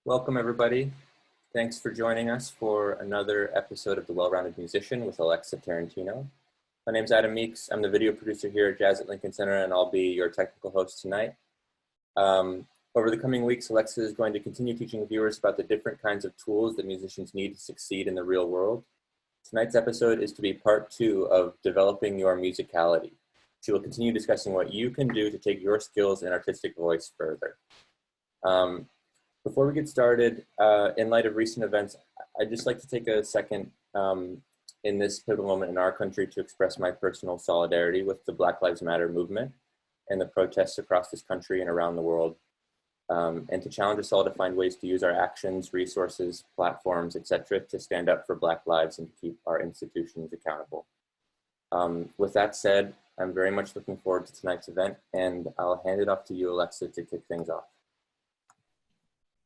Welcome, everybody. Thanks for joining us for another episode of The Well-Rounded Musician with Alexa Tarantino. My name's Adam Meeks. I'm the video producer here at Jazz at Lincoln Center, and I'll be your technical host tonight. Over the coming weeks, Alexa is going to continue teaching viewers about the different kinds of tools that musicians need to succeed in the real world. Tonight's episode is to be part 2 of Developing Your Musicality. She will continue discussing what you can do to take your skills and artistic voice further. Before we get started, in light of recent events, I'd just like to take a second in this pivotal moment in our country to express my personal solidarity with the Black Lives Matter movement and the protests across this country and around the world, and to challenge us all to find ways to use our actions, resources, platforms, etc., to stand up for Black lives and to keep our institutions accountable. With that said, I'm very much looking forward to tonight's event, and I'll hand it off to you, Alexa, to kick things off.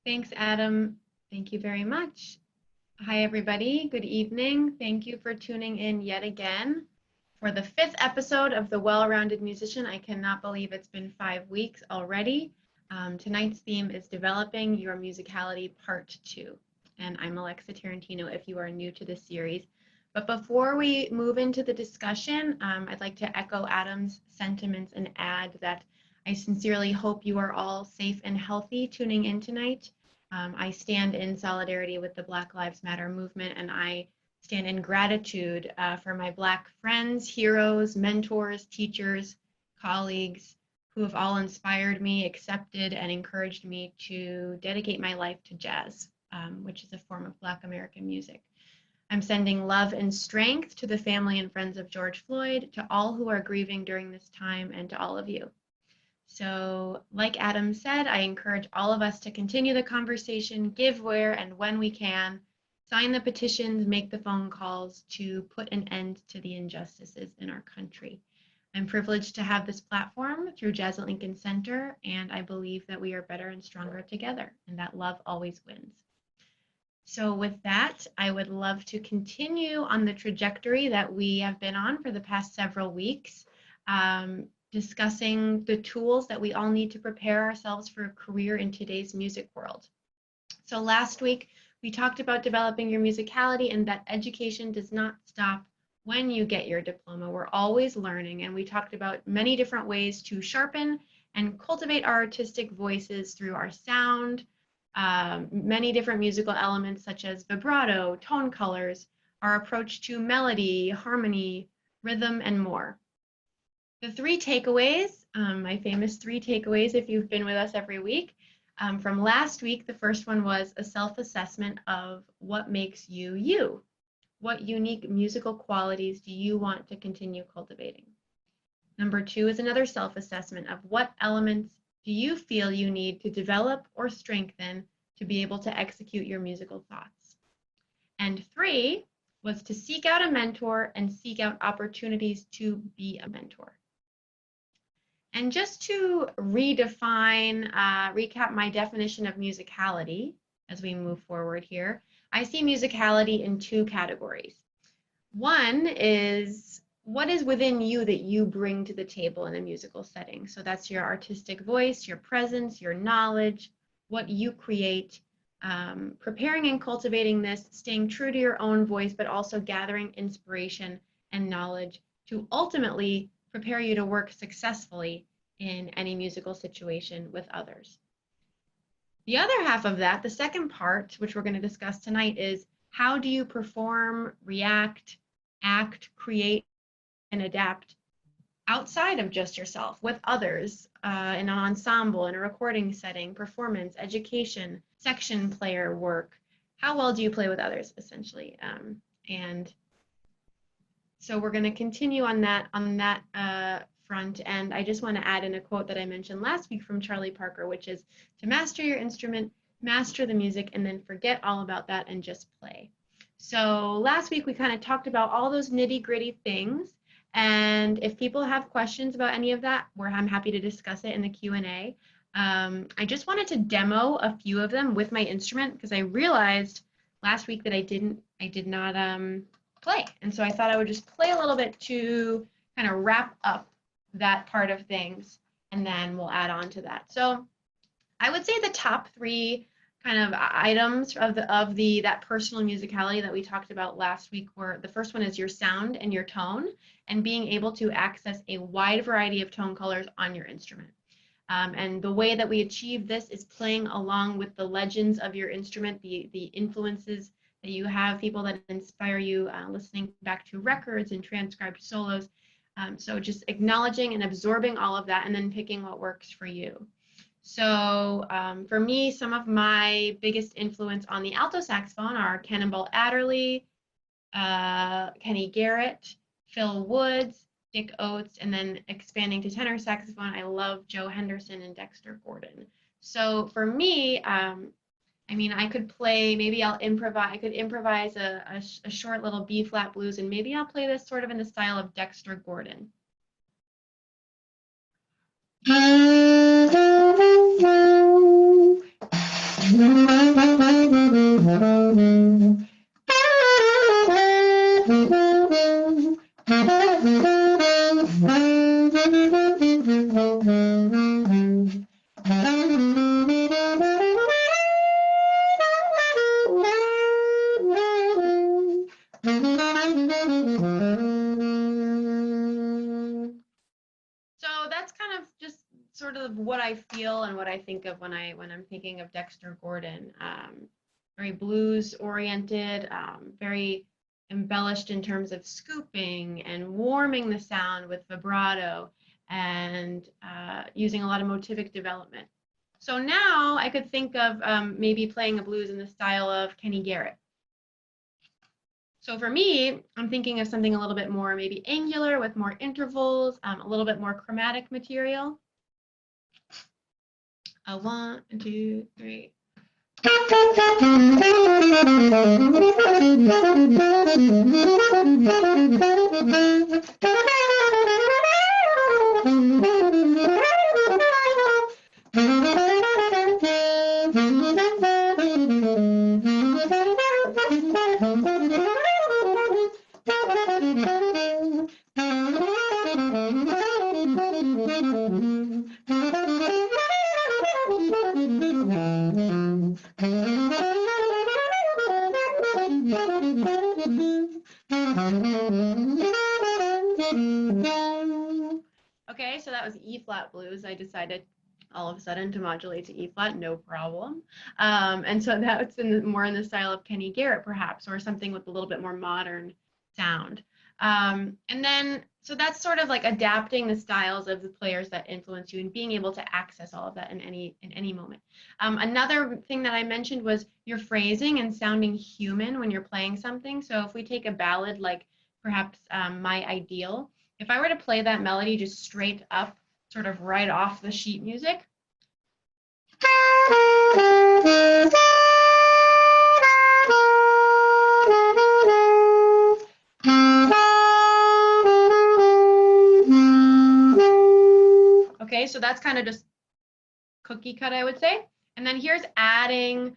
Thanks, Adam. Thank you very much. Hi, everybody. Good evening. Thank you for tuning in yet again for the 5th episode of The Well-Rounded Musician. I cannot believe it's been 5 weeks already. Tonight's theme is Developing Your Musicality Part 2. And I'm Alexa Tarantino if you are new to this series. But before we move into the discussion, I'd like to echo Adam's sentiments and add that I sincerely hope you are all safe and healthy tuning in tonight. I stand in solidarity with the Black Lives Matter movement, and I stand in gratitude for my Black friends, heroes, mentors, teachers, colleagues who have all inspired me, accepted, and encouraged me to dedicate my life to jazz, which is a form of Black American music. I'm sending love and strength to the family and friends of George Floyd, to all who are grieving during this time, and to all of you. So, like Adam said, I encourage all of us to continue the conversation, give where and when we can, sign the petitions, make the phone calls to put an end to the injustices in our country. I'm privileged to have this platform through Jazz at Lincoln Center, and I believe that we are better and stronger together, and that love always wins. So with that, I would love to continue on the trajectory that we have been on for the past several weeks. Discussing the tools that we all need to prepare ourselves for a career in today's music world. So last week, we talked about developing your musicality and that education does not stop when you get your diploma. We're always learning, and we talked about many different ways to sharpen and cultivate our artistic voices through our sound, many different musical elements such as vibrato, tone colors, our approach to melody, harmony, rhythm, and more. The 3 takeaways, my famous 3 takeaways if you've been with us every week. From last week, the first one was a self-assessment of what makes you you. What unique musical qualities do you want to continue cultivating? Number 2 is another self-assessment of what elements do you feel you need to develop or strengthen to be able to execute your musical thoughts. And 3 was to seek out a mentor and seek out opportunities to be a mentor. And just to redefine, recap my definition of musicality as we move forward here, I see musicality in 2 categories. One is what is within you that you bring to the table in a musical setting. So that's your artistic voice, your presence, your knowledge, what you create, preparing and cultivating this, staying true to your own voice, but also gathering inspiration and knowledge to ultimately prepare you to work successfully in any musical situation with others. The other half of that, the second part, which we're going to discuss tonight, is how do you perform, react, act, create, and adapt outside of just yourself with others in an ensemble, in a recording setting, performance, education, section player work. How well do you play with others, essentially? And so we're going to continue on that front, and I just want to add in a quote that I mentioned last week from Charlie Parker, which is to master your instrument, master the music, and then forget all about that and just play. So last week we kind of talked about all those nitty-gritty things, and if people have questions about any of that, I'm happy to discuss it in the Q&A. I just wanted to demo a few of them with my instrument because I realized last week that I did not play. And so I thought I would just play a little bit to kind of wrap up that part of things, and then we'll add on to that. So I would say the top 3 kind of items of that personal musicality that we talked about last week, where the first one is your sound and your tone, and being able to access a wide variety of tone colors on your instrument. And the way that we achieve this is playing along with the legends of your instrument, the influences that you have, people that inspire you, listening back to records and transcribed solos. So just acknowledging and absorbing all of that, and then picking what works for you. So for me, some of my biggest influence on the alto saxophone are Cannonball Adderley, Kenny Garrett, Phil Woods, Dick Oates, and then expanding to tenor saxophone, I love Joe Henderson and Dexter Gordon. So for me, I mean, I could play, maybe I'll improvise, I could improvise a short little B-flat blues, and maybe I'll play this sort of in the style of Dexter Gordon. So that's kind of just sort of what I feel and what I think of when I'm thinking of Dexter Gordon. Very blues oriented, very embellished in terms of scooping and warming the sound with vibrato, and using a lot of motivic development. So now I could think of maybe playing a blues in the style of Kenny Garrett. So for me, I'm thinking of something a little bit more maybe angular with more intervals, a little bit more chromatic material. 1, 2, 3. Okay, so that was E-flat blues. I decided all of a sudden to modulate to E-flat, no problem. And so that's more in the style of Kenny Garrett, perhaps, or something with a little bit more modern sound. And then, so that's sort of like adapting the styles of the players that influence you and being able to access all of that in any moment. Another thing that I mentioned was your phrasing and sounding human when you're playing something. So if we take a ballad like perhaps My Ideal, if I were to play that melody just straight up, sort of right off the sheet music, okay, so that's kind of just cookie cut, I would say. And then here's adding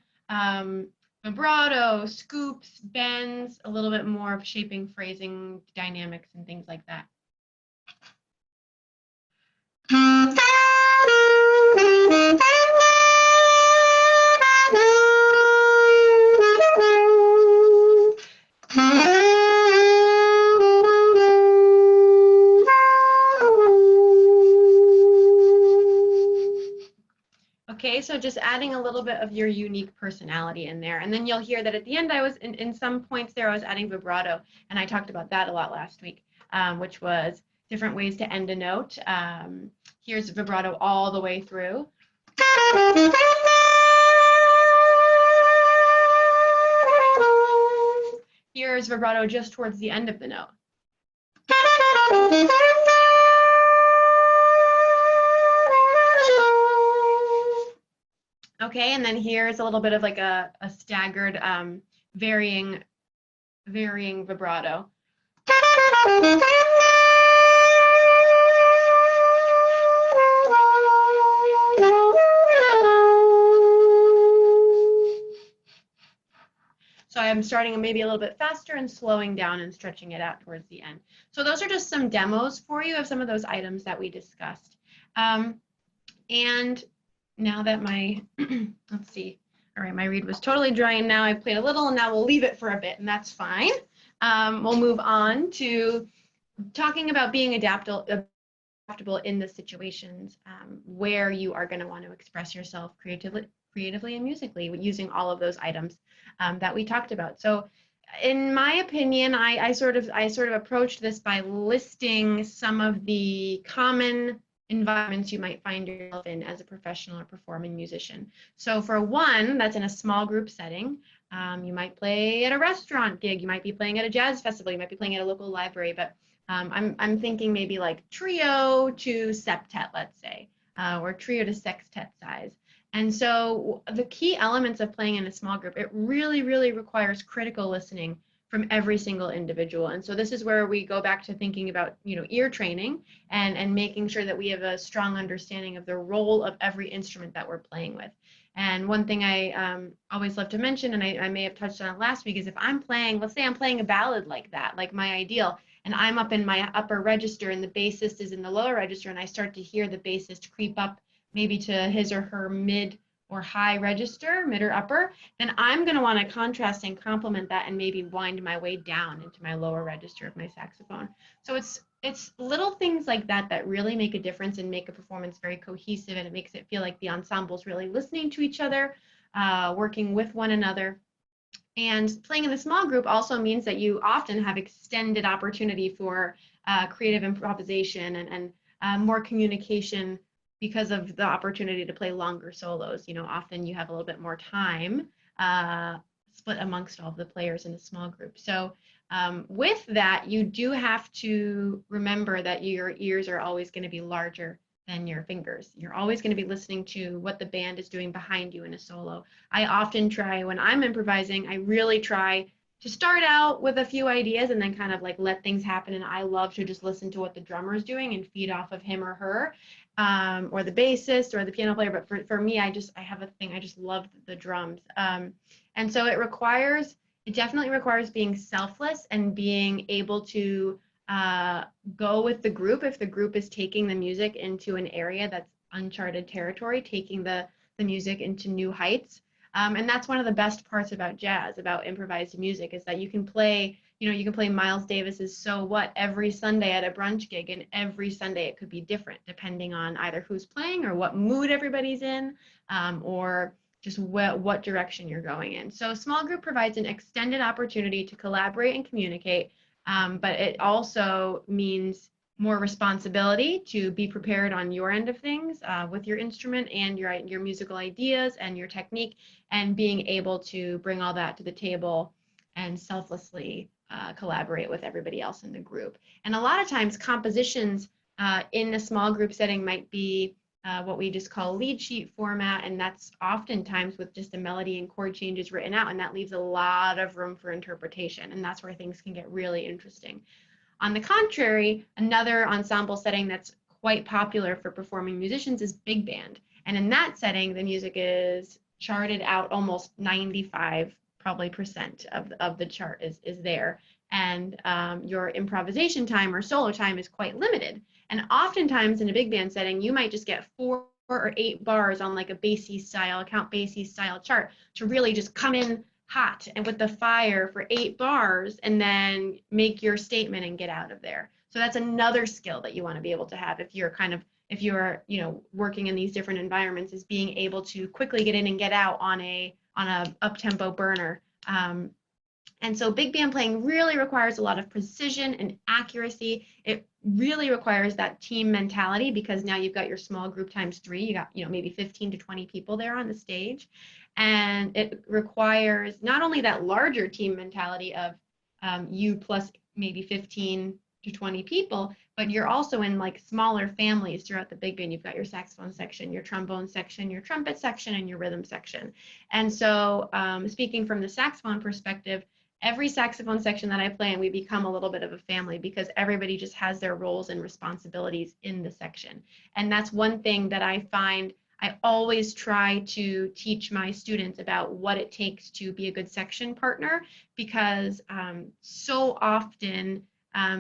vibrato, scoops, bends, a little bit more of shaping, phrasing, dynamics, and things like that. Okay, so just adding a little bit of your unique personality in there. And then you'll hear that at the end, I was in some points there, I was adding vibrato. And I talked about that a lot last week, which was different ways to end a note. Here's vibrato all the way through. Here's vibrato just towards the end of the note. Okay, and then here's a little bit of like a staggered, varying vibrato. So I'm starting maybe a little bit faster and slowing down and stretching it out towards the end. So those are just some demos for you of some of those items that we discussed. And now that my, let's see, All right, my reed was totally dry and now I played a little and now we'll leave it for a bit and that's fine. We'll move on to talking about being adaptable in the situations where you are going to want to express yourself creatively and musically using all of those items that we talked about. So in my opinion, I sort of approached this by listing some of the common environments you might find yourself in as a professional or performing musician. So for one, that's in a small group setting. You might play at a restaurant gig, you might be playing at a jazz festival, you might be playing at a local library, but I'm thinking maybe like trio to septet, let's say, or trio to sextet size. And so the key elements of playing in a small group, it really, really requires critical listening from every single individual. And so this is where we go back to thinking about, ear training and making sure that we have a strong understanding of the role of every instrument that we're playing with. And one thing I always love to mention, and I may have touched on it last week, is if I'm playing, let's say I'm playing a ballad like that, like My Ideal, and I'm up in my upper register and the bassist is in the lower register, and I start to hear the bassist creep up maybe to his or her mid or high register, mid or upper, then I'm going to want to contrast and complement that and maybe wind my way down into my lower register of my saxophone. So it's little things like that that really make a difference and make a performance very cohesive, and it makes it feel like the ensemble's really listening to each other, working with one another. And playing in the small group also means that you often have extended opportunity for creative improvisation and more communication because of the opportunity to play longer solos. Often you have a little bit more time split amongst all of the players in a small group. So with that, you do have to remember that your ears are always going to be larger than your fingers. You're always going to be listening to what the band is doing behind you in a solo. I often try, when I'm improvising, I really try to start out with a few ideas and then kind of like let things happen. And I love to just listen to what the drummer is doing and feed off of him or her, or the bassist or the piano player. But for me, I have a thing, I just love the drums. And so it definitely requires being selfless and being able to go with the group if the group is taking the music into an area that's uncharted territory, taking the music into new heights. And that's one of the best parts about jazz, about improvised music, is that you can play Miles Davis's So What every Sunday at a brunch gig, and every Sunday it could be different depending on either who's playing or what mood everybody's in, or just what direction you're going in. So small group provides an extended opportunity to collaborate and communicate, but it also means more responsibility to be prepared on your end of things with your instrument and your musical ideas and your technique, and being able to bring all that to the table and selflessly collaborate with everybody else in the group. And a lot of times compositions in a small group setting might be what we just call lead sheet format, and that's oftentimes with just a melody and chord changes written out, and that leaves a lot of room for interpretation, and that's where things can get really interesting. On the contrary, another ensemble setting that's quite popular for performing musicians is big band. And in that setting, the music is charted out almost 95% of the chart is there. And your improvisation time or solo time is quite limited. And oftentimes in a big band setting, you might just get 4 or 8 bars on like a Basie style, Count Basie style chart to really just come in hot and with the fire for 8 bars and then make your statement and get out of there. So that's another skill that you want to be able to have if you're working in these different environments, is being able to quickly get in and get out on a up-tempo burner. And so big band playing really requires a lot of precision and accuracy. It really requires that team mentality, because now you've got your small group times 3, you got maybe 15 to 20 people there on the stage. And it requires not only that larger team mentality of you plus maybe 15 to 20 people, but you're also in like smaller families throughout the big band. You've got your saxophone section, your trombone section, your trumpet section, and your rhythm section. And so speaking from the saxophone perspective, every saxophone section that I play in, we become a little bit of a family, because everybody just has their roles and responsibilities in the section. And that's one thing that I find I always try to teach my students about, what it takes to be a good section partner, because so often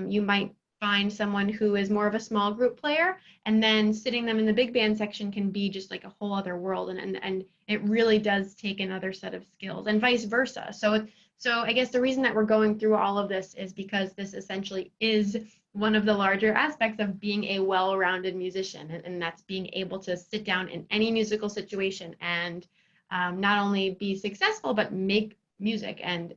you might find someone who is more of a small group player, and then sitting them in the big band section can be just like a whole other world, and it really does take another set of skills, and vice versa. So I guess the reason that we're going through all of this is because this essentially is one of the larger aspects of being a well-rounded musician, and that's being able to sit down in any musical situation and not only be successful but make music and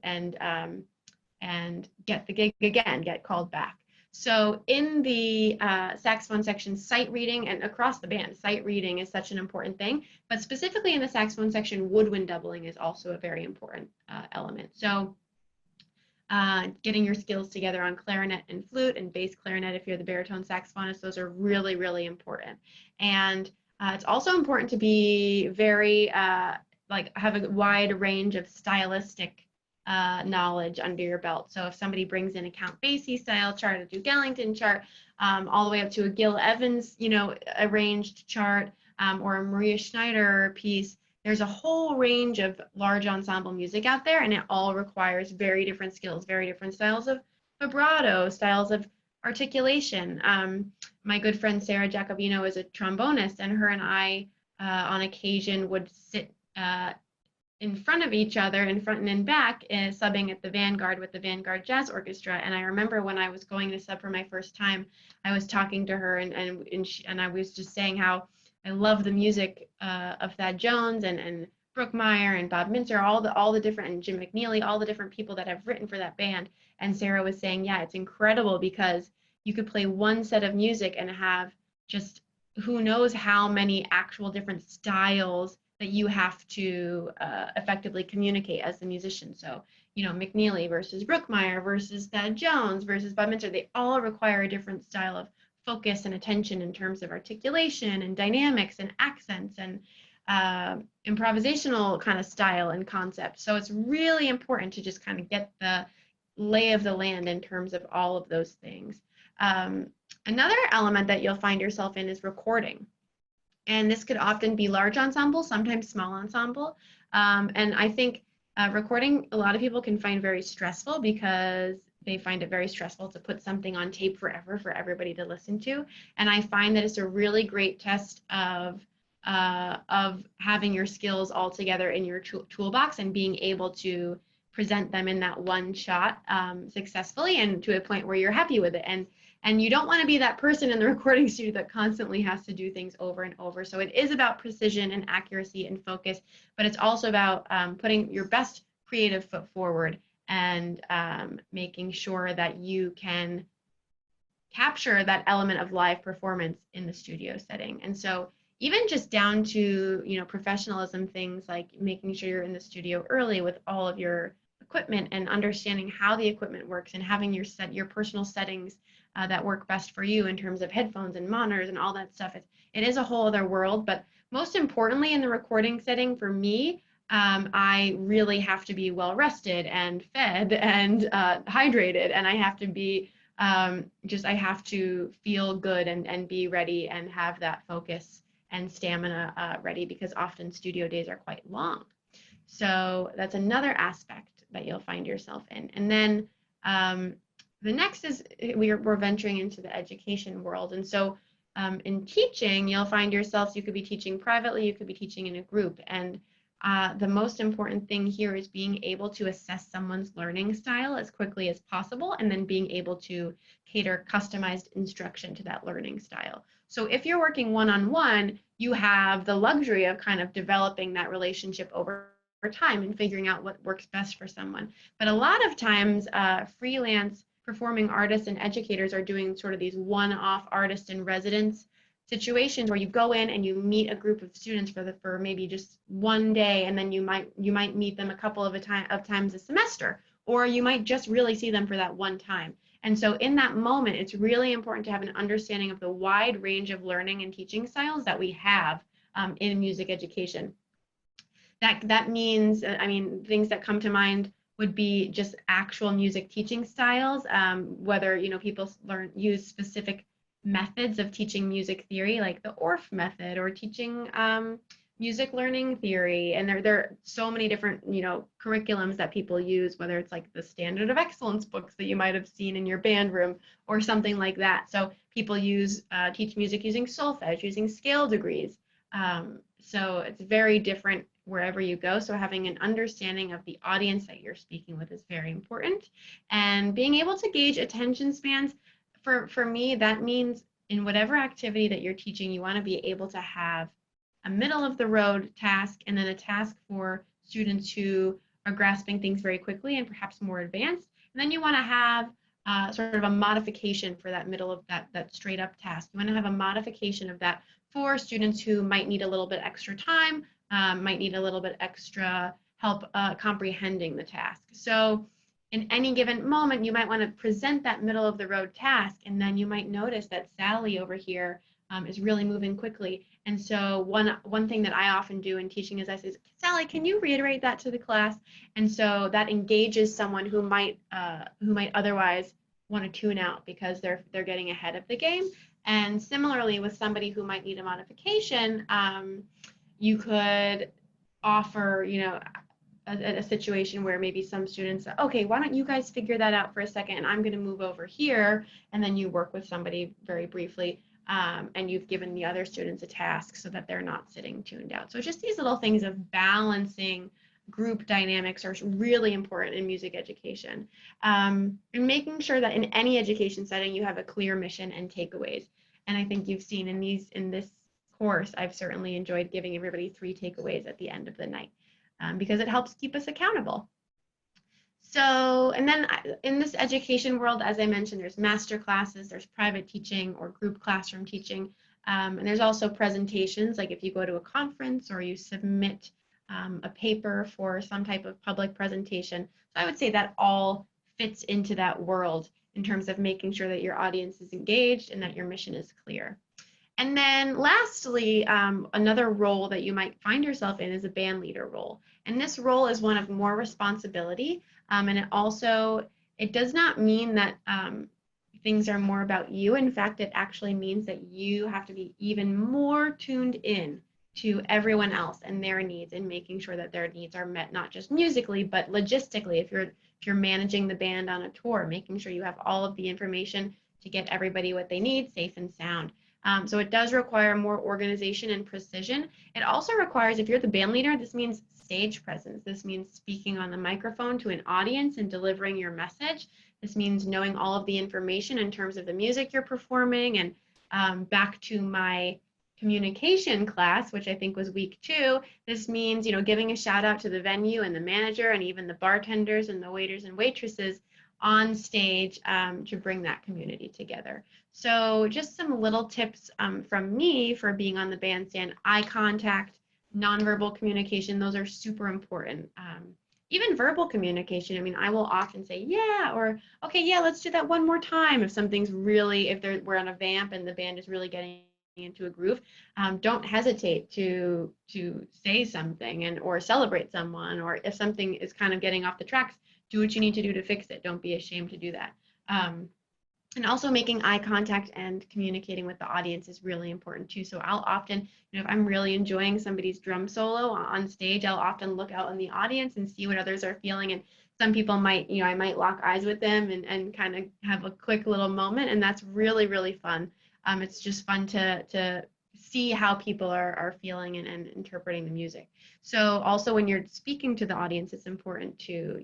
get the gig again, get called back. So in the saxophone section, sight reading, and across the band, sight reading is such an important thing, but specifically in the saxophone section, woodwind doubling is also a very important element. So getting your skills together on clarinet and flute, and bass clarinet if you're the baritone saxophonist, those are really, really important. And it's also important to be very, have a wide range of stylistic knowledge under your belt. So if somebody brings in a Count Basie style chart, a Duke Ellington chart, all the way up to a Gil Evans, arranged chart, or a Maria Schneider piece, there's a whole range of large ensemble music out there, and it all requires very different skills, very different styles of vibrato, styles of articulation. My good friend Sarah Jacobino is a trombonist, and her and I on occasion would sit in front of each other, in front and in back, subbing at the Vanguard with the Vanguard Jazz Orchestra. And I remember when I was going to sub for my first time, I was talking to her, and I was just saying how I love the music of Thad Jones and Brookmeyer and Bob Mintzer, all the different, and Jim McNeely, all the different people that have written for that band. And Sarah was saying, yeah, it's incredible because you could play one set of music and have just who knows how many actual different styles that you have to effectively communicate as the musician. So, McNeely versus Brookmeyer versus Thad Jones versus Bob Mintzer, they all require a different style of focus and attention in terms of articulation and dynamics and accents and improvisational kind of style and concept. So it's really important to just kind of get the lay of the land in terms of all of those things. Another element that you'll find yourself in is recording. And this could often be large ensemble, sometimes small ensemble. And I think recording, a lot of people can find very stressful because they find it very stressful to put something on tape forever for everybody to listen to. And I find that it's a really great test of having your skills all together in your toolbox and being able to present them in that one shot successfully and to a point where you're happy with it. And you don't want to be that person in the recording studio that constantly has to do things over and over. So it is about precision and accuracy and focus, but it's also about putting your best creative foot forward and making sure that you can capture that element of live performance in the studio setting. And so even just down to, professionalism, things like making sure you're in the studio early with all of your equipment and understanding how the equipment works and having your personal settings that work best for you in terms of headphones and monitors and all that stuff. It is a whole other world, but most importantly in the recording setting for me, I really have to be well rested and fed and hydrated, and I have to be I have to feel good and be ready and have that focus and stamina ready, because often studio days are quite long. So that's another aspect that you'll find yourself in. And then the next is we're venturing into the education world. And so in teaching, you'll find yourself, you could be teaching privately, you could be teaching in a group. And the most important thing here is being able to assess someone's learning style as quickly as possible, and then being able to cater customized instruction to that learning style. So if you're working one-on-one, you have the luxury of kind of developing that relationship over time and figuring out what works best for someone. But a lot of times, freelance performing artists and educators are doing sort of these one-off artist in residence situations where you go in and you meet a group of students for maybe just one day, and then you might meet them a couple of times a semester, or you might just really see them for that one time. And so in that moment, it's really important to have an understanding of the wide range of learning and teaching styles that we have in music education. That means, things that come to mind would be just actual music teaching styles, whether people use specific methods of teaching music theory, like the Orff method, or teaching music learning theory, and there are so many different, curriculums that people use, whether it's like the Standard of Excellence books that you might have seen in your band room or something like that. So people teach music using solfege, using scale degrees. So it's very different wherever you go. So having an understanding of the audience that you're speaking with is very important. And being able to gauge attention spans, for me, that means in whatever activity that you're teaching, you want to be able to have a middle of the road task and then a task for students who are grasping things very quickly and perhaps more advanced. And then you want to have sort of a modification for that middle of that straight up task. You want to have a modification of that for students who might need a little bit extra time, might need a little bit extra help comprehending the task. So in any given moment, you might want to present that middle of the road task, and then you might notice that Sally over here is really moving quickly. And so one thing that I often do in teaching is I say, Sally, can you reiterate that to the class? And so that engages someone who might otherwise want to tune out because they're getting ahead of the game. And similarly, with somebody who might need a modification, you could offer, a situation where maybe some students, okay, why don't you guys figure that out for a second, and I'm going to move over here, and then you work with somebody very briefly, and you've given the other students a task so that they're not sitting tuned out. So just these little things of balancing group dynamics are really important in music education, and making sure that in any education setting you have a clear mission and takeaways. And I think you've seen in this course, I've certainly enjoyed giving everybody 3 takeaways at the end of the night, because it helps keep us accountable. So, and then in this education world, as I mentioned, there's master classes, there's private teaching or group classroom teaching, and there's also presentations, like if you go to a conference or you submit a paper for some type of public presentation. So I would say that all fits into that world in terms of making sure that your audience is engaged and that your mission is clear. And then lastly, another role that you might find yourself in is a band leader role. And this role is one of more responsibility. And it does not mean that things are more about you. In fact, it actually means that you have to be even more tuned in to everyone else and their needs, and making sure that their needs are met, not just musically, but logistically. If you're managing the band on a tour, making sure you have all of the information to get everybody what they need, safe and sound. So it does require more organization and precision. It also requires, if you're the band leader, this means stage presence. This means speaking on the microphone to an audience and delivering your message. This means knowing all of the information in terms of the music you're performing. And back to my communication class, which I think was week 2, this means, giving a shout out to the venue and the manager and even the bartenders and the waiters and waitresses on stage to bring that community together. So just some little tips from me for being on the bandstand: eye contact, nonverbal communication, those are super important. Even verbal communication, I mean, I will often say, yeah, or okay, yeah, let's do that one more time. If something's really, we're on a vamp and the band is really getting into a groove, don't hesitate to say something or celebrate someone, or if something is kind of getting off the tracks, do what you need to do to fix it. Don't be ashamed to do that. And also making eye contact and communicating with the audience is really important too. So I'll often, if I'm really enjoying somebody's drum solo on stage, I'll often look out in the audience and see what others are feeling. And some people might, I might lock eyes with them and kind of have a quick little moment. And that's really, really fun. It's just fun to see how people are feeling and interpreting the music. So also when you're speaking to the audience, it's important to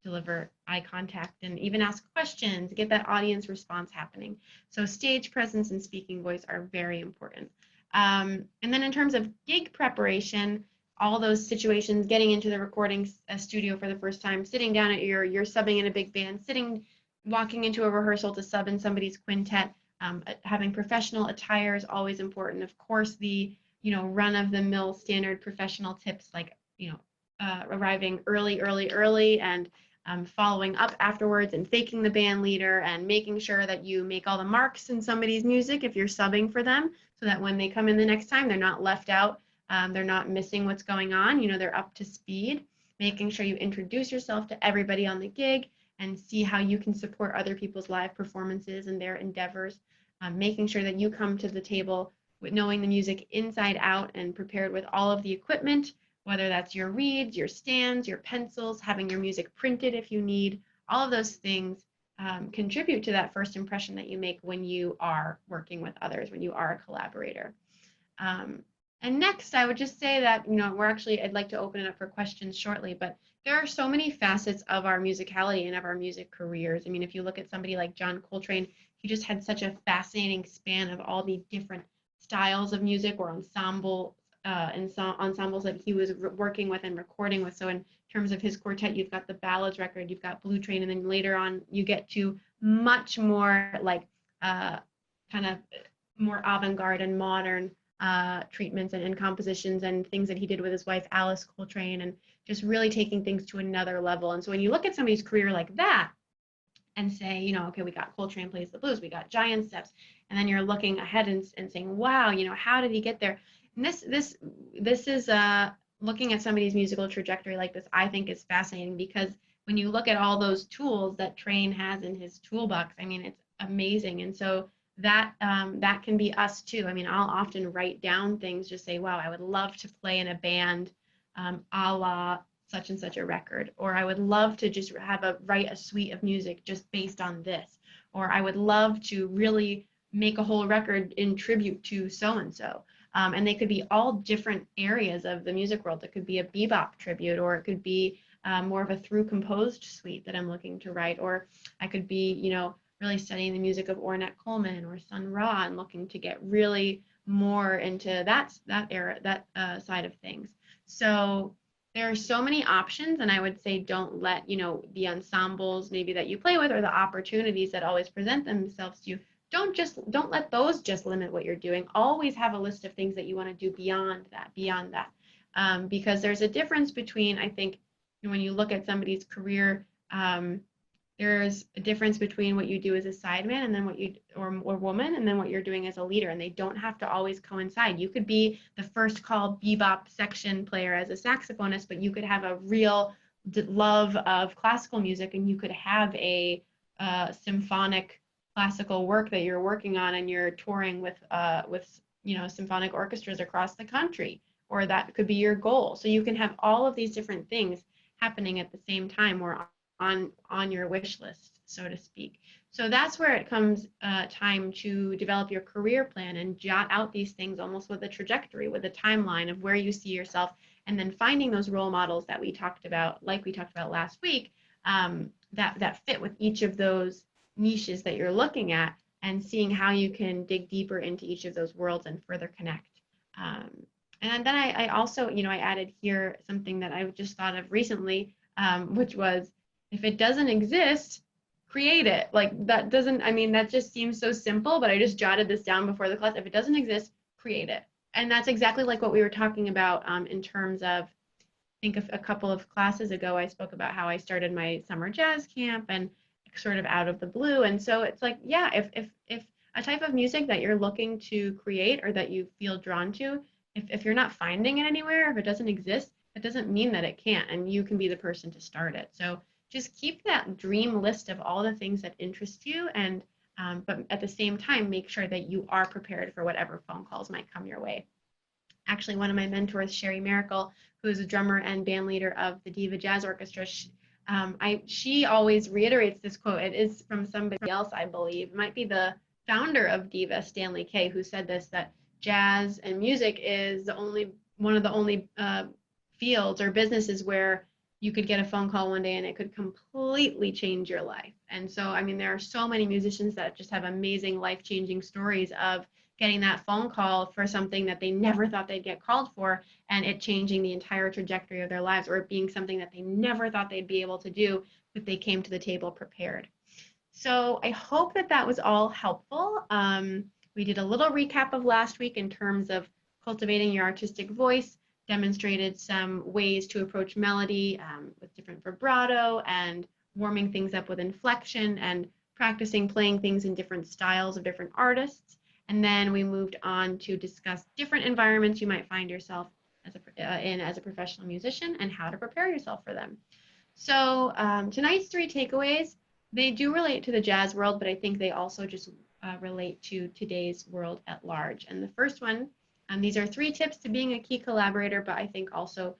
deliver eye contact and even ask questions, get that audience response happening. So stage presence and speaking voice are very important. And then in terms of gig preparation, all those situations, getting into the recording studio for the first time, sitting down at you're subbing in a big band, walking into a rehearsal to sub in somebody's quintet, having professional attire is always important. Of course, the run-of-the-mill standard professional tips like arriving early and following up afterwards and thanking the band leader and making sure that you make all the marks in somebody's music if you're subbing for them, so that when they come in the next time, they're not left out, they're not missing what's going on, they're up to speed. Making sure you introduce yourself to everybody on the gig and see how you can support other people's live performances and their endeavors. Making sure that you come to the table with knowing the music inside out and prepared with all of the equipment, whether that's your reeds, your stands, your pencils, having your music printed if you need, all of those things contribute to that first impression that you make when you are working with others, when you are a collaborator. Um, and next, I would just say that, I'd like to open it up for questions shortly, but there are so many facets of our musicality and of our music careers. I mean, if you look at somebody like John Coltrane, he just had such a fascinating span of all the different styles of music or ensembles that he was working with and recording with. So in terms of his quartet, you've got the ballads record, you've got Blue Train, and then later on you get to much more like kind of more avant-garde and modern treatments and compositions and things that he did with his wife Alice Coltrane, and just really taking things to another level. And so when you look at somebody's career like that and say, okay, we got Coltrane plays the blues, we got Giant Steps, and then you're looking ahead and saying, wow, how did he get there? And this is looking at somebody's musical trajectory like this, I think is fascinating, because when you look at all those tools that Train has in his toolbox, I mean, it's amazing. And so that can be us too. I mean, I'll often write down things, just say, wow, I would love to play in a band a la such and such a record, or I would love to just write a suite of music just based on this, or I would love to really make a whole record in tribute to so-and-so. And they could be all different areas of the music world. It could be a bebop tribute, or it could be more of a through composed suite that I'm looking to write, or I could be, really studying the music of Ornette Coleman or Sun Ra and looking to get really more into that side of things. So there are so many options, and I would say don't let, the ensembles maybe that you play with or the opportunities that always present themselves to you, don't let those just limit what you're doing. Always have a list of things that you want to do beyond that. Because there's a difference between, I think, when you look at somebody's career, there's a difference between what you do as a sideman and then or woman, and then what you're doing as a leader, and they don't have to always coincide. You could be the first call bebop section player as a saxophonist, but you could have a real love of classical music, and you could have a symphonic classical work that you're working on, and you're touring with symphonic orchestras across the country, or that could be your goal. So you can have all of these different things happening at the same time, or on your wish list, so to speak. So that's where it comes time to develop your career plan and jot out these things almost with a trajectory, with a timeline of where you see yourself, and then finding those role models that we talked about, like we talked about last week, that fit with each of those niches that you're looking at, and seeing how you can dig deeper into each of those worlds and further connect. And then I also, I added here something that I just thought of recently, which was, if it doesn't exist, create it. Like that just seems so simple, but I just jotted this down before the class. If it doesn't exist, create it. And that's exactly like what we were talking about in terms of, I think a couple of classes ago, I spoke about how I started my summer jazz camp and sort of out of the blue. And so it's like, yeah, if a type of music that you're looking to create or that you feel drawn to, if you're not finding it anywhere, if it doesn't exist, it doesn't mean that it can't, and you can be the person to start it. So just keep that dream list of all the things that interest you, and but at the same time, make sure that you are prepared for whatever phone calls might come your way. Actually, one of my mentors, Sherry Miracle, who is a drummer and band leader of the Diva Jazz Orchestra, she always reiterates this quote. It is from somebody else, I believe. It might be the founder of Diva, Stanley Kay, who said this, that jazz and music is one of the only fields or businesses where you could get a phone call one day and it could completely change your life. And so, I mean, there are so many musicians that just have amazing life-changing stories of getting that phone call for something that they never thought they'd get called for, and it changing the entire trajectory of their lives, or it being something that they never thought they'd be able to do, but they came to the table prepared. So I hope that was all helpful. We did a little recap of last week in terms of cultivating your artistic voice, demonstrated some ways to approach melody with different vibrato, and warming things up with inflection, and practicing playing things in different styles of different artists. And then we moved on to discuss different environments you might find yourself as a professional musician, and how to prepare yourself for them. So tonight's 3 takeaways, they do relate to the jazz world, but I think they also just relate to today's world at large. And the first one, these are 3 tips to being a key collaborator, but I think also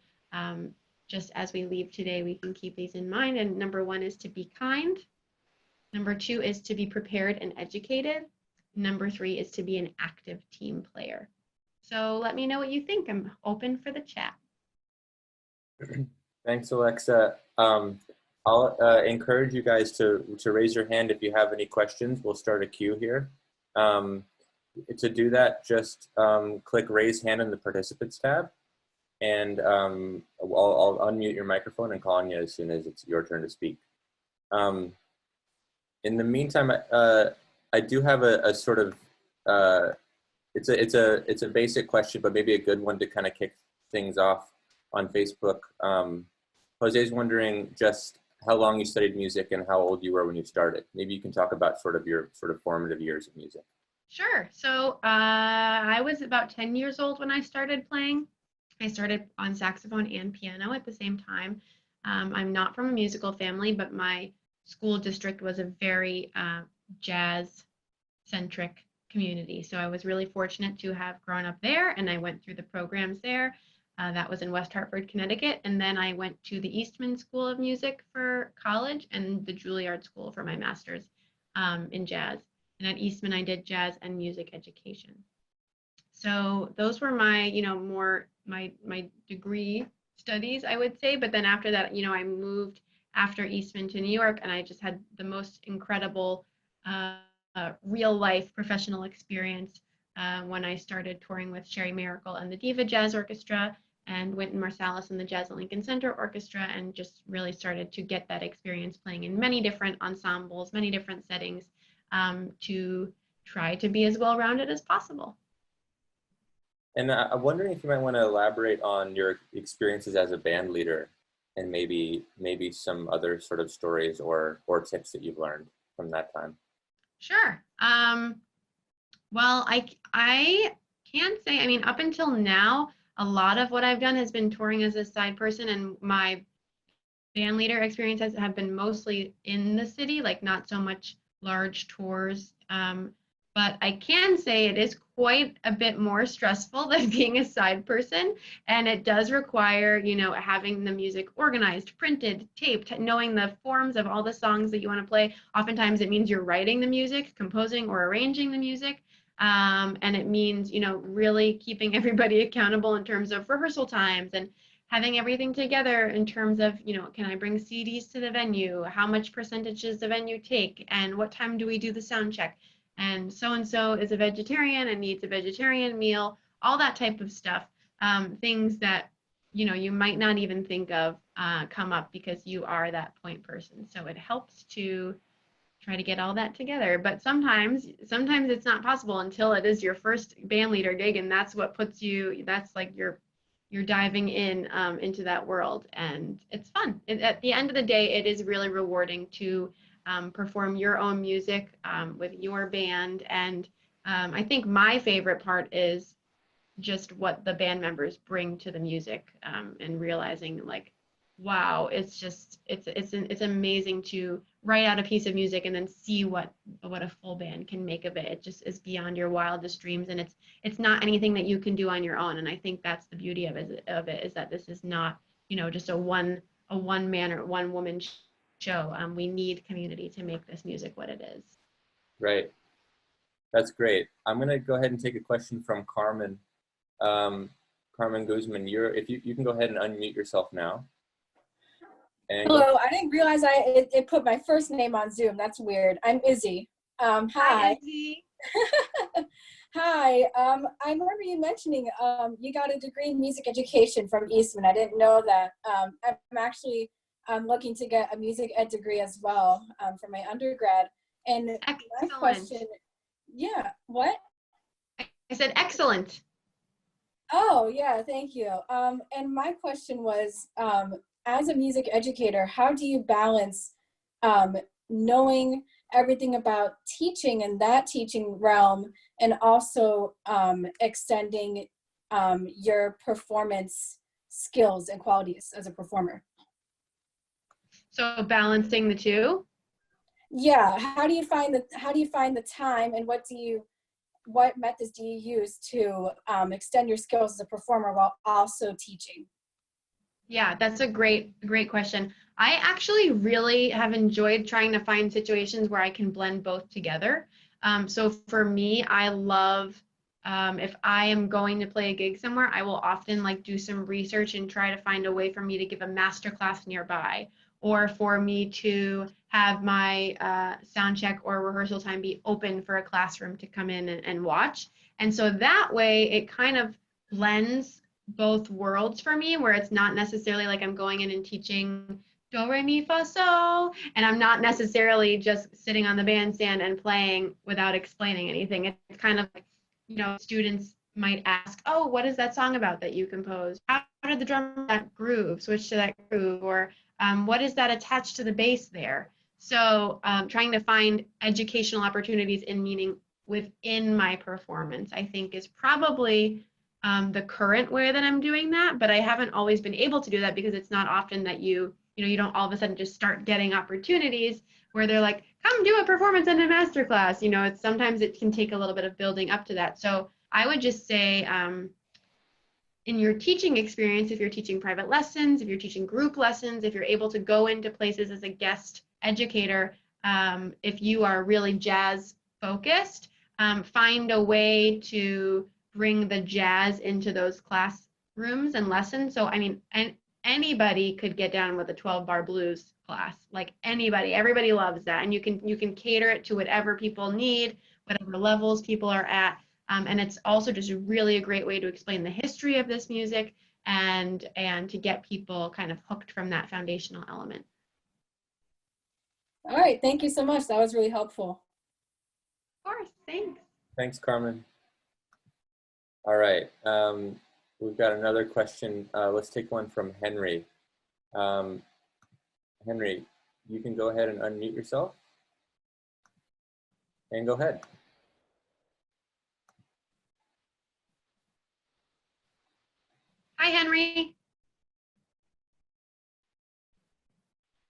just as we leave today, we can keep these in mind. And number 1 is to be kind. Number 2 is to be prepared and educated. Number 3 is to be an active team player. So let me know what you think. I'm open for the chat. Thanks, Alexa. I'll encourage you guys to raise your hand if you have any questions. We'll start a queue here. To do that, just click raise hand in the participants tab, and I'll unmute your microphone and call on you as soon as it's your turn to speak. In the meantime, I do have a sort of it's a basic question, but maybe a good one to kind of kick things off on Facebook. Jose's wondering just how long you studied music and how old you were when you started. Maybe you can talk about sort of your sort of formative years of music. Sure. So I was about 10 years old when I started playing. I started on saxophone and piano at the same time. I'm not from a musical family, but my school district was a very jazz-centric community. So I was really fortunate to have grown up there, and I went through the programs there. That was in West Hartford, Connecticut. And then I went to the Eastman School of Music for college and the Juilliard School for my master's in jazz. And at Eastman, I did jazz and music education. So those were my, more my degree studies, I would say. But then after that, I moved after Eastman to New York, and I just had the most incredible real life professional experience when I started touring with Sherry Miracle and the Diva Jazz Orchestra and Wynton Marsalis and the Jazz at Lincoln Center Orchestra, and just really started to get that experience playing in many different ensembles, many different settings, to try to be as well-rounded as possible. And I'm wondering if you might want to elaborate on your experiences as a band leader and maybe some other sort of stories or tips that you've learned from that time. Sure. Well, I can say, I mean, up until now, a lot of what I've done has been touring as a side person, and my band leader experiences have been mostly in the city, like not so much large tours. But I can say it is quite a bit more stressful than being a side person, and it does require, having the music organized, printed, taped, knowing the forms of all the songs that you want to play. Oftentimes it means you're writing the music, composing or arranging the music. And it means, really keeping everybody accountable in terms of rehearsal times and having everything together in terms of, can I bring CDs to the venue? How much percentage does the venue take? And what time do we do the sound check? And so is a vegetarian and needs a vegetarian meal, all that type of stuff. Things that, you might not even think of come up because you are that point person. So it helps to try to get all that together. But sometimes it's not possible until it is your first band leader gig, and that's what puts you, that's like you're diving into that world, and it's fun. At the end of the day, it is really rewarding to perform your own music with your band. And I think my favorite part is just what the band members bring to the music, and realizing like, wow, it's amazing to write out a piece of music and then see what a full band can make of it. It just is beyond your wildest dreams, and it's not anything that you can do on your own. And I think that's the beauty of it is that this is not, just a one man or one woman show. We need community to make this music what it is. Right. That's great. I'm going to go ahead and take a question from Carmen. Carmen Guzman, if you can go ahead and unmute yourself now. Hello, I didn't realize it put my first name on Zoom. That's weird. I'm Izzy. Hi. Hi, Izzy. Hi. I remember you mentioning you got a degree in music education from Eastman. I didn't know that. I'm actually looking to get a music ed degree as well for my undergrad. And Excellent. My question, yeah, what? I said excellent. Oh, yeah, thank you. And my question was, as a music educator, how do you balance knowing everything about teaching in that teaching realm and also extending your performance skills and qualities as a performer? So balancing the two? Yeah, how do you find the time, and what methods do you use to extend your skills as a performer while also teaching? Yeah, that's a great question. I actually really have enjoyed trying to find situations where I can blend both together. So for me, I love if I am going to play a gig somewhere, I will often like do some research and try to find a way for me to give a master class nearby, or for me to have my sound check or rehearsal time be open for a classroom to come in and watch. And so that way it kind of blends both worlds for me, where it's not necessarily like I'm going in and teaching do re mi fa so, and I'm not necessarily just sitting on the bandstand and playing without explaining anything. It's kind of like, students might ask, oh, what is that song about that you composed? How did the drummer that groove switch to that groove? Or what is that attached to the bass there? So trying to find educational opportunities in meaning within my performance, I think, is probably the current way that I'm doing that, but I haven't always been able to do that because it's not often that you don't all of a sudden just start getting opportunities where they're like, come do a performance and a masterclass. It's sometimes it can take a little bit of building up to that. So I would just say, in your teaching experience, if you're teaching private lessons, if you're teaching group lessons, if you're able to go into places as a guest educator, if you are really jazz focused, find a way to bring the jazz into those classrooms and lessons. So, I mean, anybody could get down with a 12-bar blues class, like anybody. Everybody loves that, and you can cater it to whatever people need, whatever levels people are at. And it's also just really a great way to explain the history of this music and to get people kind of hooked from that foundational element. All right, thank you so much. That was really helpful. Of course, thanks. Thanks, Carmen. All right, we've got another question. Let's take one from Henry. Henry, you can go ahead and unmute yourself. And go ahead. Hi, Henry.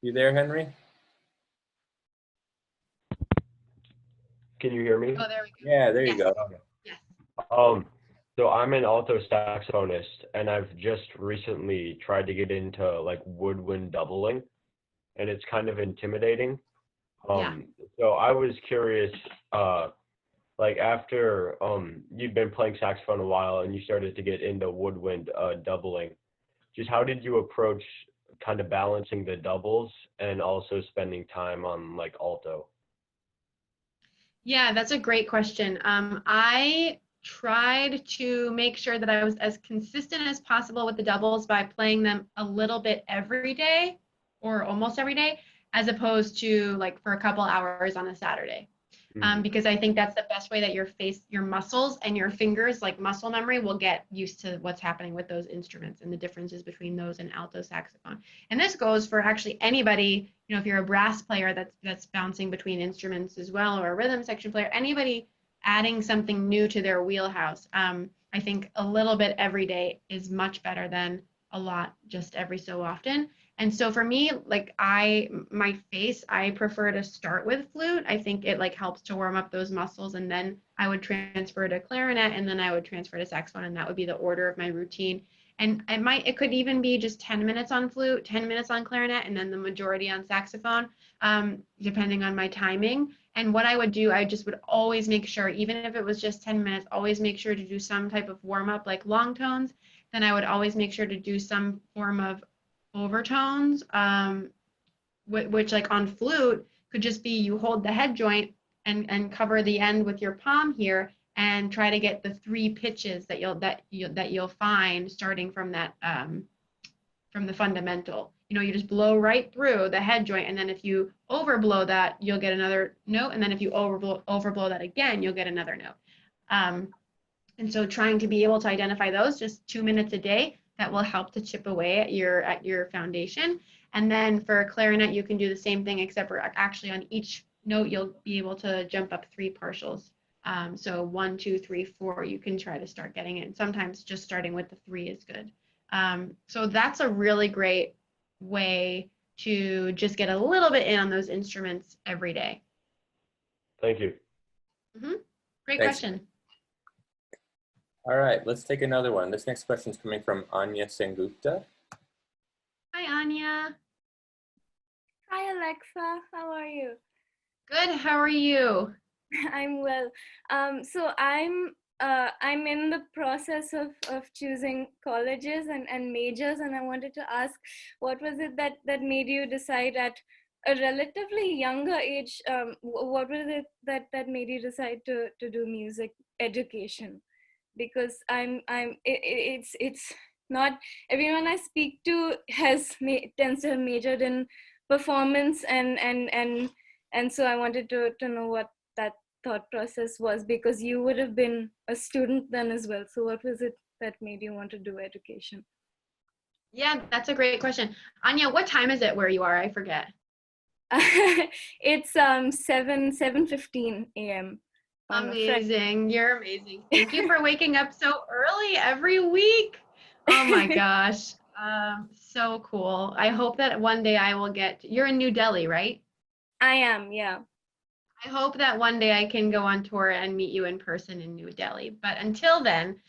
You there, Henry? Can you hear me? Oh, there we go. Yeah, there you go. Yes. So I'm an alto saxophonist, and I've just recently tried to get into like woodwind doubling, and it's kind of intimidating. Yeah. So I was curious, like after you'd been playing saxophone a while and you started to get into woodwind doubling, just how did you approach kind of balancing the doubles and also spending time on like alto? Yeah, that's a great question. I tried to make sure that I was as consistent as possible with the doubles by playing them a little bit every day or almost every day, as opposed to like for a couple hours on a Saturday. Because I think that's the best way that your muscles and your fingers, like muscle memory, will get used to what's happening with those instruments and the differences between those and alto saxophone. And this goes for actually anybody, if you're a brass player that's bouncing between instruments as well, or a rhythm section player, anybody adding something new to their wheelhouse. I think a little bit every day is much better than a lot just every so often. And so for me, like I prefer to start with flute. I think it like helps to warm up those muscles, and then I would transfer to clarinet, and then I would transfer to saxophone, and that would be the order of my routine. And it could even be just 10 minutes on flute, 10 minutes on clarinet, and then the majority on saxophone, depending on my timing. And what I would do, I just would always make sure, even if it was just 10 minutes, always make sure to do some type of warm up, like long tones. Then I would always make sure to do some form of overtones, which like on flute could just be you hold the head joint and cover the end with your palm here and try to get the 3 pitches that you'll find starting from that from the fundamental. You just blow right through the head joint, and then if you overblow that, you'll get another note, and then if you overblow that again, you'll get another note. And so trying to be able to identify those just 2 minutes a day, that will help to chip away at your foundation. And then for clarinet, you can do the same thing, except for actually on each note, you'll be able to jump up 3 partials. So 1, 2, 3, 4, you can try to start getting it. And sometimes just starting with the 3 is good. So that's a really great way to just get a little bit in on those instruments every day. Thank you. Great Thanks. question. All right, let's take another one. This next question is coming from Anya Sengupta. Hi, Anya. Hi, Alexa. How are you? Good. How are you? I'm well. So I'm in the process of choosing colleges and majors, and I wanted to ask, what was it that made you decide at a relatively younger age? What was it that made you decide to do music education? Because it's not everyone I speak to tends to have majored in performance, and so I wanted to know what that thought process was, because you would have been a student then as well. So what was it that made you want to do education? Yeah, that's a great question. Anya, what time is it where you are? I forget. It's 7:15 a.m. on a Friday. Amazing. You're amazing. Thank you for waking up so early every week. Oh my gosh. So cool. I hope that one day I will you're in New Delhi, right? I am, yeah. I hope that one day I can go on tour and meet you in person in New Delhi. But until then,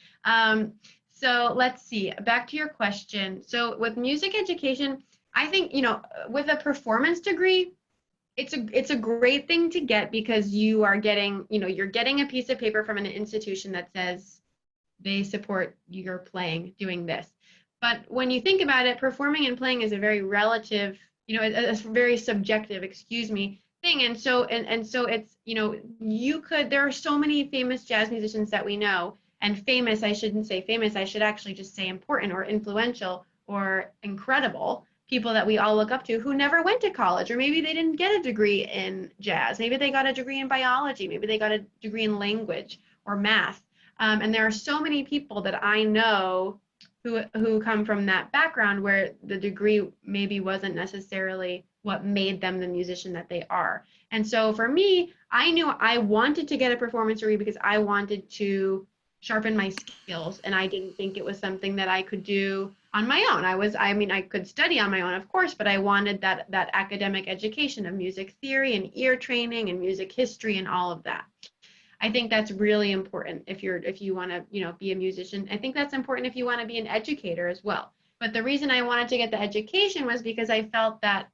so let's see, back to your question. So with music education, I think, with a performance degree, it's a great thing to get, because you are getting, you're getting a piece of paper from an institution that says they support your playing, doing this. But when you think about it, performing and playing is a very relative, a very subjective, thing. And so it's, there are so many famous jazz musicians that we know, and famous, I shouldn't say famous, I should actually just say important or influential or incredible people that we all look up to, who never went to college, or maybe they didn't get a degree in jazz. Maybe they got a degree in biology. Maybe they got a degree in language or math. And there are so many people that I know who come from that background where the degree maybe wasn't necessarily what made them the musician that they are. And so for me, I knew I wanted to get a performance degree because I wanted to sharpen my skills, and I didn't think it was something that I could do on my own. I could study on my own, of course, but I wanted that academic education of music theory and ear training and music history and all of that. I think that's really important if you want to, be a musician. I think that's important if you want to be an educator as well. But the reason I wanted to get the education was because I felt that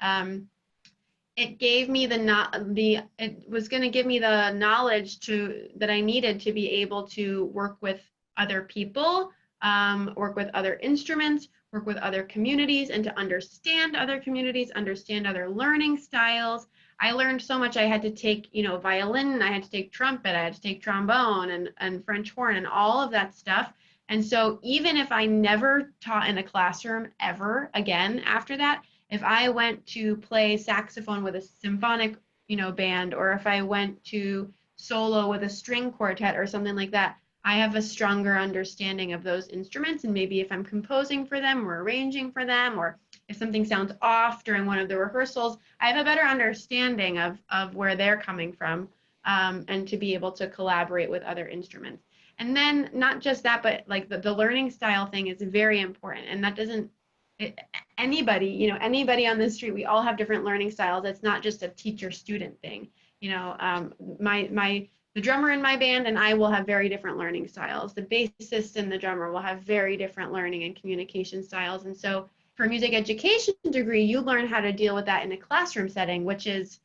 it gave me it was going to give me the knowledge that I needed to be able to work with other people, work with other instruments, work with other communities, and to understand other communities, understand other learning styles. I learned so much. I had to take, violin, I had to take trumpet, I had to take trombone and French horn and all of that stuff. And so even if I never taught in a classroom ever again after that, if I went to play saxophone with a symphonic, band, or if I went to solo with a string quartet or something like that, I have a stronger understanding of those instruments. And maybe if I'm composing for them or arranging for them, or if something sounds off during one of the rehearsals, I have a better understanding of where they're coming from, and to be able to collaborate with other instruments. And then not just that, but like the learning style thing is very important. And that doesn't, anybody on the street, we all have different learning styles. It's not just a teacher-student thing. The drummer in my band and I will have very different learning styles. The bassist and the drummer will have very different learning and communication styles. And so for a music education degree, you learn how to deal with that in a classroom setting, which is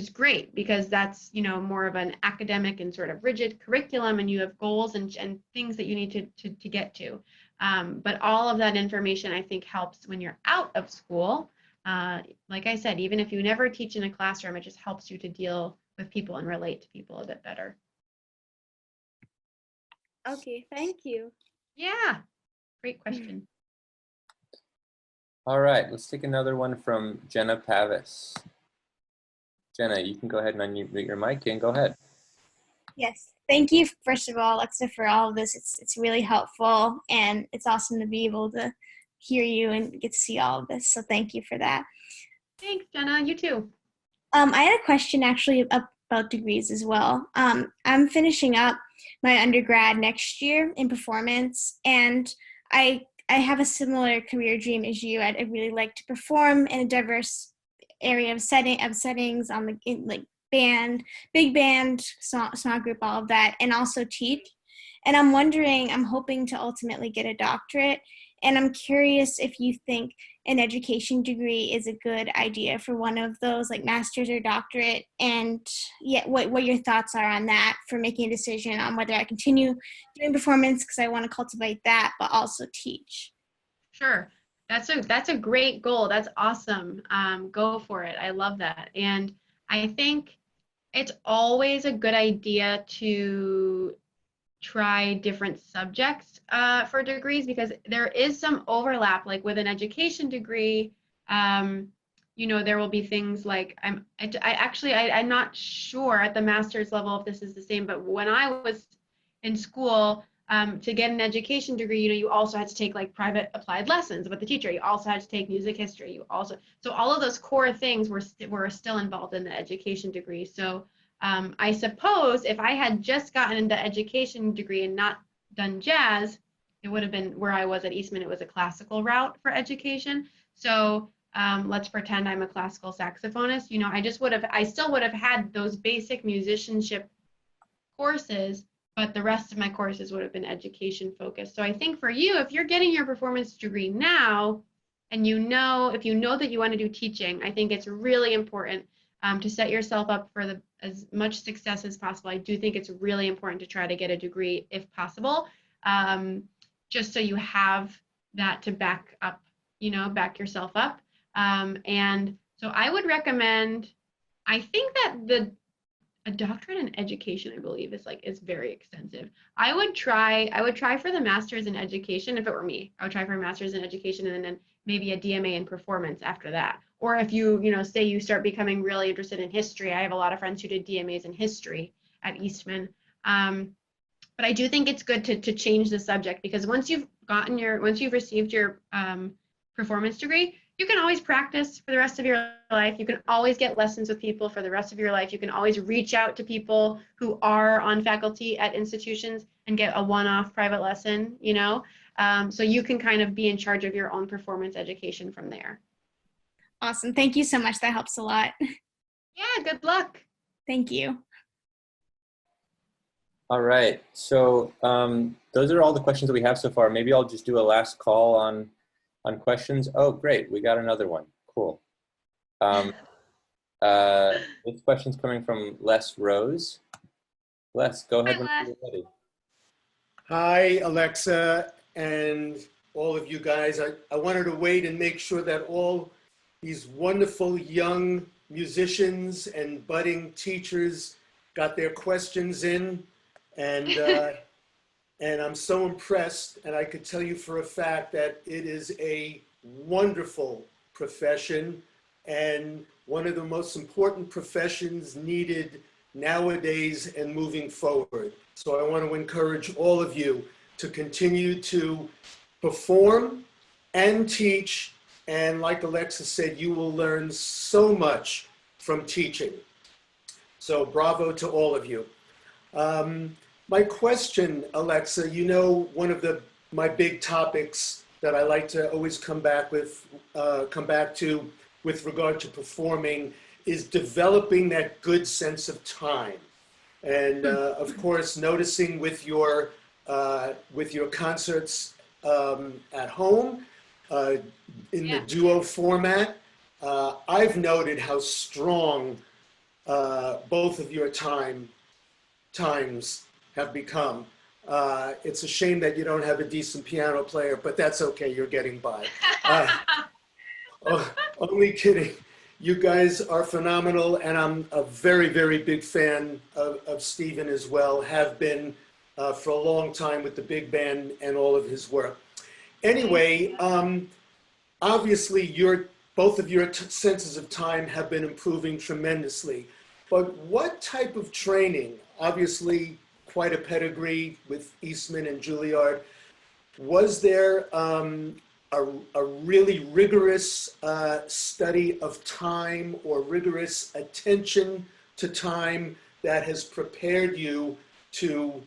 great, because that's, more of an academic and sort of rigid curriculum, and you have goals and things that you need to get to. But all of that information, I think, helps when you're out of school. Like I said, even if you never teach in a classroom, it just helps you to deal with people and relate to people a bit better. Okay, thank you. Yeah, great question. All right, let's take another one from Jenna Pavis. Jenna, you can go ahead and unmute your mic and go ahead. Yes, thank you, first of all, Alexa, for all of this. It's really helpful, and it's awesome to be able to hear you and get to see all of this. So thank you for that. Thanks, Jenna. You too. I had a question actually about degrees as well. I'm finishing up my undergrad next year in performance, and I I have a similar career dream as you. I'd really like to perform in a diverse area of settings on like band, big band, small group, all of that, and also teach. And I'm hoping to ultimately get a doctorate. And I'm curious if you think an education degree is a good idea for one of those, like master's or doctorate, and what your thoughts are on that for making a decision on whether I continue doing performance because I want to cultivate that, but also teach. Sure. That's a great goal. That's awesome. Go for it. I love that. And I think it's always a good idea to try different subjects for degrees, because there is some overlap. Like with an education degree, there will be things like I'm not sure at the master's level if this is the same, but when I was in school, to get an education degree, you also had to take like private applied lessons with the teacher. You also had to take music history. So all of those core things were still involved in the education degree. So I suppose if I had just gotten into education degree and not done jazz, it would have been where I was at Eastman. It was a classical route for education. So let's pretend I'm a classical saxophonist. I still would have had those basic musicianship courses, but the rest of my courses would have been education focused. So I think for you, if you're getting your performance degree now, and if you know that you want to do teaching, I think it's really important to set yourself up for as much success as possible. I do think it's really important to try to get a degree if possible, just so you have that to back yourself up. And so I would recommend, I think that a doctorate in education, I believe, is very extensive. I would try for the master's in education. If it were me, I would try for a master's in education and then maybe a DMA in performance after that. Or if say you start becoming really interested in history, I have a lot of friends who did DMAs in history at Eastman. But I do think it's good to change the subject, because once you've received your performance degree, you can always practice for the rest of your life. You can always get lessons with people for the rest of your life. You can always reach out to people who are on faculty at institutions and get a one-off private lesson, so you can kind of be in charge of your own performance education from there. Awesome. Thank you so much. That helps a lot. Yeah, good luck. Thank you. All right. So those are all the questions that we have so far. Maybe I'll just do a last call on questions. Oh, great. We got another one. Cool. This question's coming from Les Rose. Les, go ahead when you're ready. Hi, Alexa, and all of you guys. I wanted to wait and make sure that all these wonderful young musicians and budding teachers got their questions in, and I'm so impressed, and I could tell you for a fact that it is a wonderful profession and one of the most important professions needed nowadays and moving forward. So I want to encourage all of you to continue to perform and teach, and like Alexa said, you will learn so much from teaching. So bravo to all of you. My question, Alexa, one of my big topics that I like to always come back to with regard to performing is developing that good sense of time. And of course, noticing with your concerts at home in the duo format, I've noted how strong both of your times have become. It's a shame that you don't have a decent piano player, but that's okay, you're getting by. Only kidding. You guys are phenomenal, and I'm a very, very big fan of Stephen as well, have been for a long time with the big band and all of his work. Anyway, obviously both of your senses of time have been improving tremendously, but what type of training, obviously quite a pedigree with Eastman and Juilliard, was there a really rigorous study of time or rigorous attention to time that has prepared you to,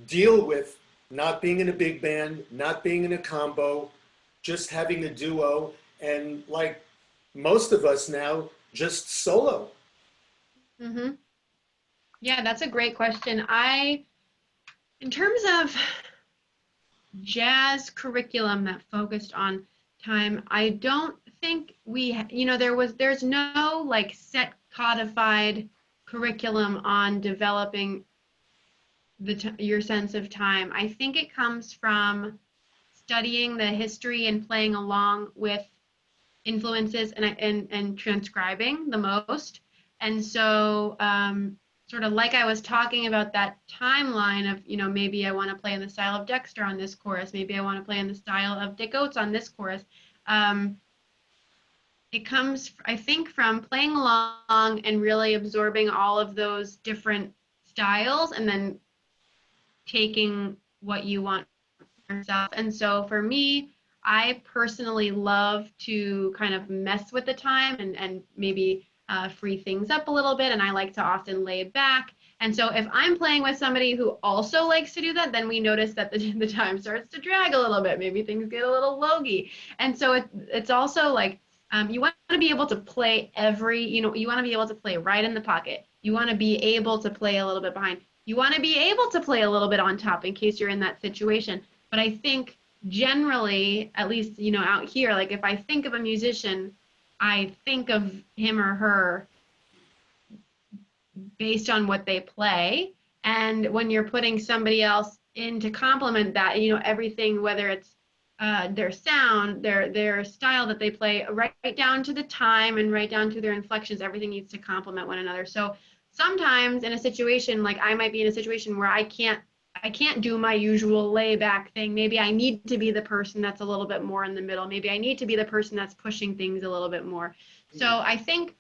deal with not being in a big band, not being in a combo, just having a duo, and like most of us now, just solo? Mm-hmm. Yeah, that's a great question. In terms of jazz curriculum that focused on time, I don't think there's no like set codified curriculum on developing your sense of time. I think it comes from studying the history and playing along with influences and transcribing the most. And so sort of like I was talking about that timeline of, maybe I want to play in the style of Dexter on this chorus, maybe I want to play in the style of Dick Oates on this chorus. It comes, I think, from playing along and really absorbing all of those different styles and then taking what you want for yourself. And so for me, I personally love to kind of mess with the time and maybe free things up a little bit. And I like to often lay back. And so if I'm playing with somebody who also likes to do that, then we notice that the time starts to drag a little bit. Maybe things get a little logy. And so it's also like, you want to be able to play you want to be able to play right in the pocket. You want to be able to play a little bit behind. You want to be able to play a little bit on top in case you're in that situation. But I think generally, at least, out here, like if I think of a musician, I think of him or her based on what they play. And when you're putting somebody else in to complement that, everything, whether it's their sound, their style that they play, right down to the time and right down to their inflections, everything needs to complement one another. So sometimes in a situation, like I might be in a situation where I can't do my usual layback thing. Maybe I need to be the person that's a little bit more in the middle. Maybe I need to be the person that's pushing things a little bit more. So I think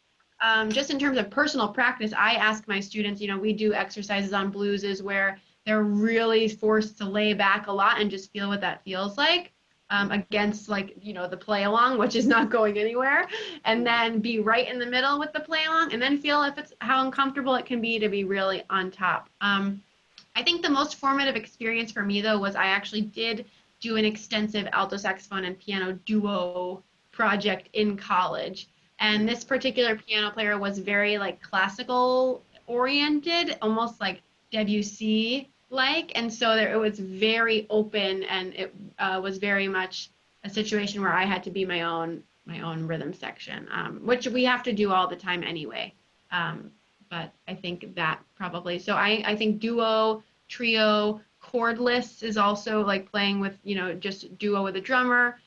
just in terms of personal practice, I ask my students, we do exercises on blueses where they're really forced to lay back a lot and just feel what that feels like. Against the play along, which is not going anywhere, and then be right in the middle with the play along, and then feel how uncomfortable it can be to be really on top. I think the most formative experience for me though was I actually did do an extensive alto saxophone and piano duo project in college, and this particular piano player was very like classical oriented, almost like Debussy like, and so it was very open, and it was very much a situation where I had to be my own rhythm section, which we have to do all the time anyway. But I think that probably, so I think duo, trio, chordless is also like playing with, just duo with a drummer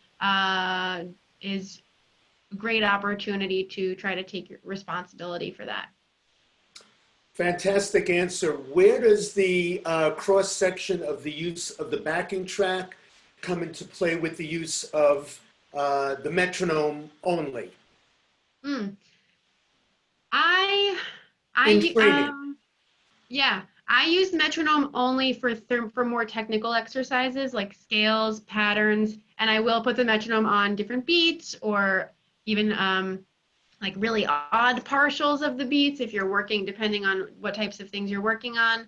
is a great opportunity to try to take responsibility for that. Fantastic answer. Where does the cross-section of the use of the backing track come into play with the use of the metronome only? I use metronome only for more technical exercises like scales, patterns, and I will put the metronome on different beats or even like really odd partials of the beats if you're working, depending on what types of things you're working on.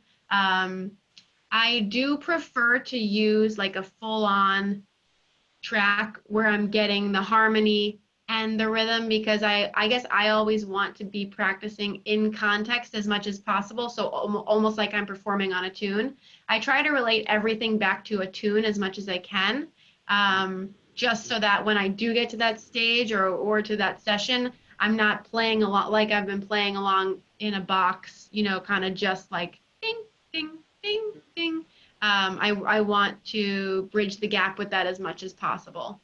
I do prefer to use like a full-on track where I'm getting the harmony and the rhythm, because I guess I always want to be practicing in context as much as possible. So almost like I'm performing on a tune. I try to relate everything back to a tune as much as I can, just so that when I do get to that stage or to that session, I'm not playing a lot like I've been playing along in a box, kind of just like ding, ding, ding, ding. I want to bridge the gap with that as much as possible.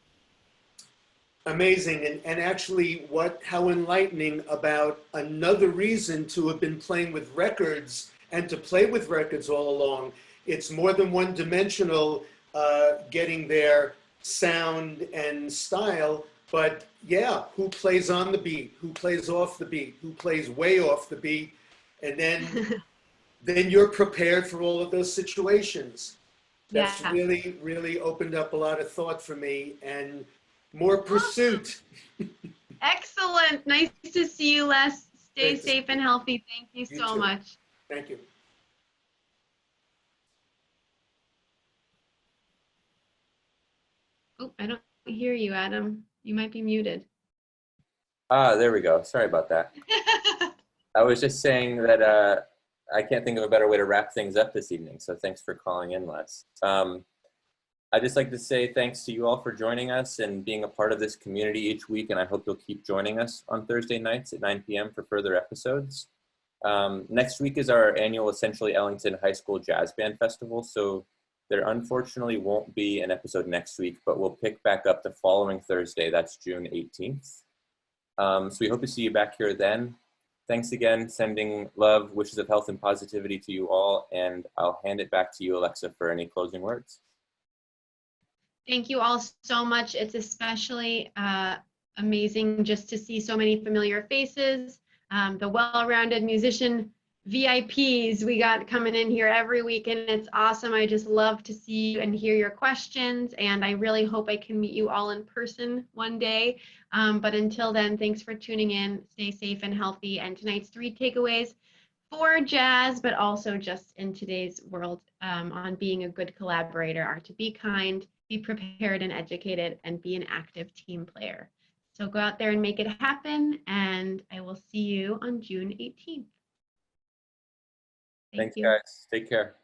Amazing, and actually how enlightening about another reason to have been playing with records and to play with records all along. It's more than one dimensional getting their sound and style, but yeah, who plays on the beat, who plays off the beat, who plays way off the beat, and then you're prepared for all of those situations. That's really, really opened up a lot of thought for me and more pursuit. Excellent. Nice to see you, Les. Stay safe and healthy. Thank you so much. Thank you. Oh, I don't hear you, Adam. You might be muted. Ah, there we go. Sorry about that. I was just saying that I can't think of a better way to wrap things up this evening. So thanks for calling in, Les. I'd just like to say thanks to you all for joining us and being a part of this community each week. And I hope you'll keep joining us on Thursday nights at 9 p.m. for further episodes. Next week is our annual Essentially Ellington High School Jazz Band Festival. So there unfortunately won't be an episode next week, but we'll pick back up the following Thursday. That's June 18th. So we hope to see you back here then. Thanks again, sending love, wishes of health and positivity to you all. And I'll hand it back to you, Alexa, for any closing words. Thank you all so much. It's especially amazing just to see so many familiar faces, the well-rounded musician VIPs we got coming in here every week, and it's awesome. I just love to see you and hear your questions, and I really hope I can meet you all in person one day. But until then, thanks for tuning in. Stay safe and healthy. And tonight's 3 takeaways for jazz, but also just in today's world on being a good collaborator are to be kind, be prepared and educated, and be an active team player. So go out there and make it happen, and I will see you on June 18th. Thanks, guys. Take care.